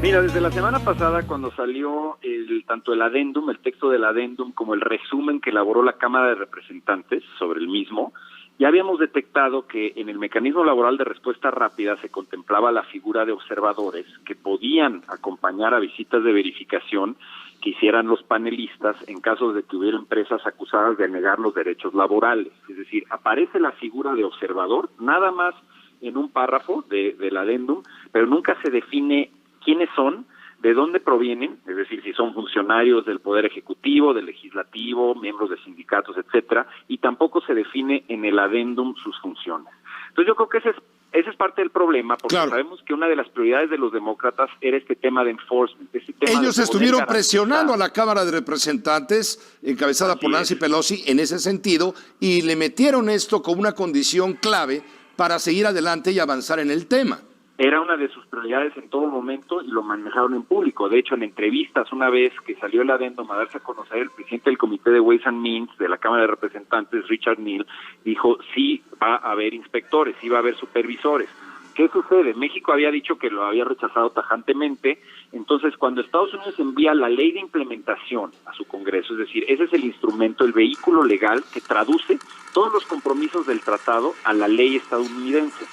Mira, desde la semana pasada, cuando salió tanto el adendum, el texto del adendum, como el resumen que elaboró la Cámara de Representantes sobre el mismo, ya habíamos detectado que en el mecanismo laboral de respuesta rápida se contemplaba la figura de observadores que podían acompañar a visitas de verificación que hicieran los panelistas en caso de que hubiera empresas acusadas de negar los derechos laborales. Es decir, aparece la figura de observador, nada más en un párrafo del adendum, pero nunca se define quiénes son, de dónde provienen, es decir, si son funcionarios del Poder Ejecutivo, del Legislativo, miembros de sindicatos, etcétera, y tampoco se define en el adendum sus funciones. Entonces yo creo que ese es parte del problema, porque sabemos que una de las prioridades de los demócratas era este tema de enforcement. Ellos estuvieron presionando a la Cámara de Representantes, encabezada por Nancy Pelosi, en ese sentido, y le metieron esto como una condición clave para seguir adelante y avanzar en el tema. Era una de sus prioridades en todo momento y lo manejaron en público. De hecho, en entrevistas, una vez que salió el adendum a darse a conocer, el presidente del Comité de Ways and Means de la Cámara de Representantes, Richard Neal, dijo sí va a haber inspectores, sí va a haber supervisores. ¿Qué sucede? México había dicho que lo había rechazado tajantemente. Entonces, cuando Estados Unidos envía la ley de implementación a su Congreso, es decir, ese es el instrumento, el vehículo legal que traduce todos los compromisos del tratado a la ley estadounidense.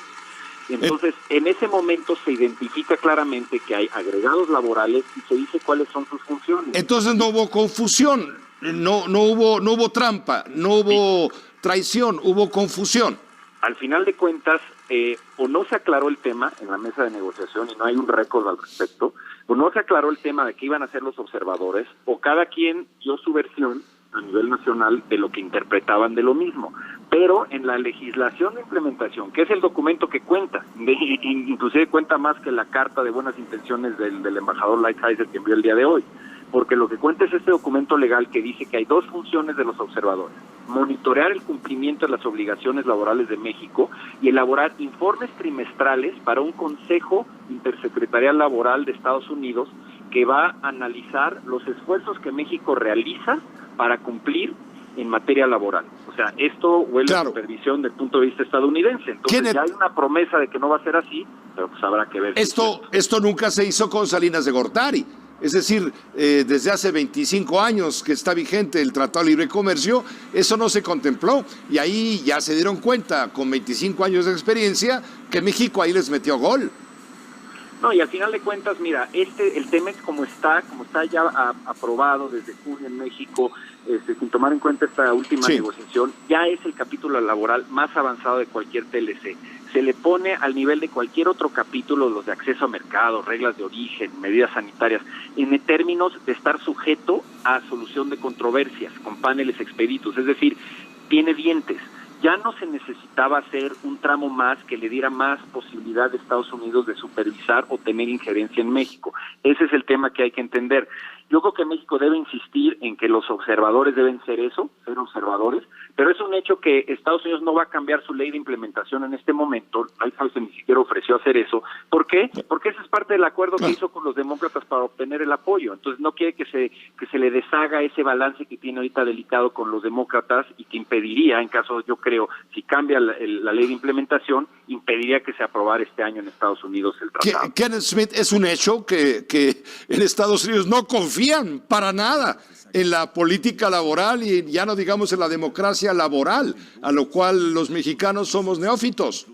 Entonces, en ese momento se identifica claramente que hay agregados laborales y se dice cuáles son sus funciones. Entonces no hubo confusión, no hubo trampa, no hubo traición, hubo confusión. Al final de cuentas, o no se aclaró el tema en la mesa de negociación y no hay un récord al respecto, o no se aclaró el tema de qué iban a hacer los observadores, o cada quien dio su versión a nivel nacional de lo que interpretaban de lo mismo. Pero en la legislación de implementación, que es el documento que cuenta, inclusive cuenta más que la carta de buenas intenciones del embajador Lighthizer que envió el día de hoy, porque lo que cuenta es este documento legal que dice que hay dos funciones de los observadores: monitorear el cumplimiento de las obligaciones laborales de México y elaborar informes trimestrales para un Consejo Intersecretarial Laboral de Estados Unidos que va a analizar los esfuerzos que México realiza para cumplir en materia laboral. O sea, esto huele a supervisión del punto de vista estadounidense. Entonces ya hay una promesa de que no va a ser así, pero pues habrá que ver. Esto nunca se hizo con Salinas de Gortari. Es decir, desde hace 25 años que está vigente el Tratado de Libre Comercio, eso no se contempló. Y ahí ya se dieron cuenta, con 25 años de experiencia, que México ahí les metió gol. No, y al final de cuentas, mira, el TEMEC como está ya aprobado desde junio en México, sin tomar en cuenta esta última negociación, ya es el capítulo laboral más avanzado de cualquier TLC. Se le pone al nivel de cualquier otro capítulo, los de acceso a mercado, reglas de origen, medidas sanitarias, en términos de estar sujeto a solución de controversias con paneles expeditos, es decir, tiene dientes. Ya no se necesitaba hacer un tramo más que le diera más posibilidad de Estados Unidos de supervisar o tener injerencia en México. Ese es el tema que hay que entender. Yo creo que México debe insistir en que los observadores deben ser eso, ser observadores, pero es un hecho que Estados Unidos no va a cambiar su ley de implementación en este momento. Lighthizer ni siquiera ofreció hacer eso. ¿Por qué? Porque ese es parte del acuerdo que hizo con los demócratas para obtener el apoyo. Entonces no quiere que se le deshaga ese balance que tiene ahorita delicado con los demócratas y que impediría, en caso, yo creo, si cambia la ley de implementación, impediría que se aprobara este año en Estados Unidos el tratado. Kenneth Smith, es un hecho que en Estados Unidos no confían para nada en la política laboral y ya no digamos en la democracia laboral, a lo cual los mexicanos somos neófitos.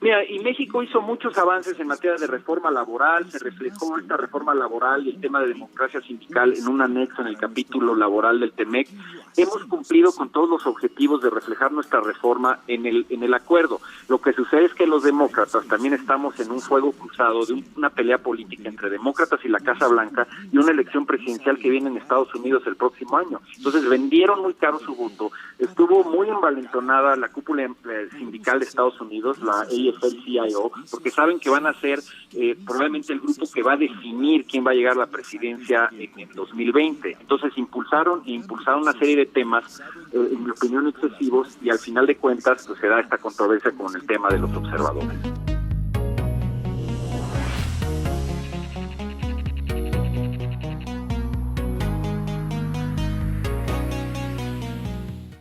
Mira, y México hizo muchos avances en materia de reforma laboral, se reflejó esta reforma laboral y el tema de democracia sindical en un anexo en el capítulo laboral del TEMEC. Hemos cumplido con todos los objetivos de reflejar nuestra reforma en el acuerdo. Lo que sucede es que los demócratas también estamos en un fuego cruzado de una pelea política entre demócratas y la Casa Blanca y una elección presidencial que viene en Estados Unidos el próximo año. Entonces vendieron muy caro su voto, estuvo muy envalentonada la cúpula sindical de Estados Unidos, la AFL-CIO, porque saben que van a ser probablemente el grupo que va a definir quién va a llegar a la presidencia en 2020. Entonces impulsaron una serie de temas, en mi opinión, excesivos, y al final de cuentas pues se da esta controversia con el tema de los observadores.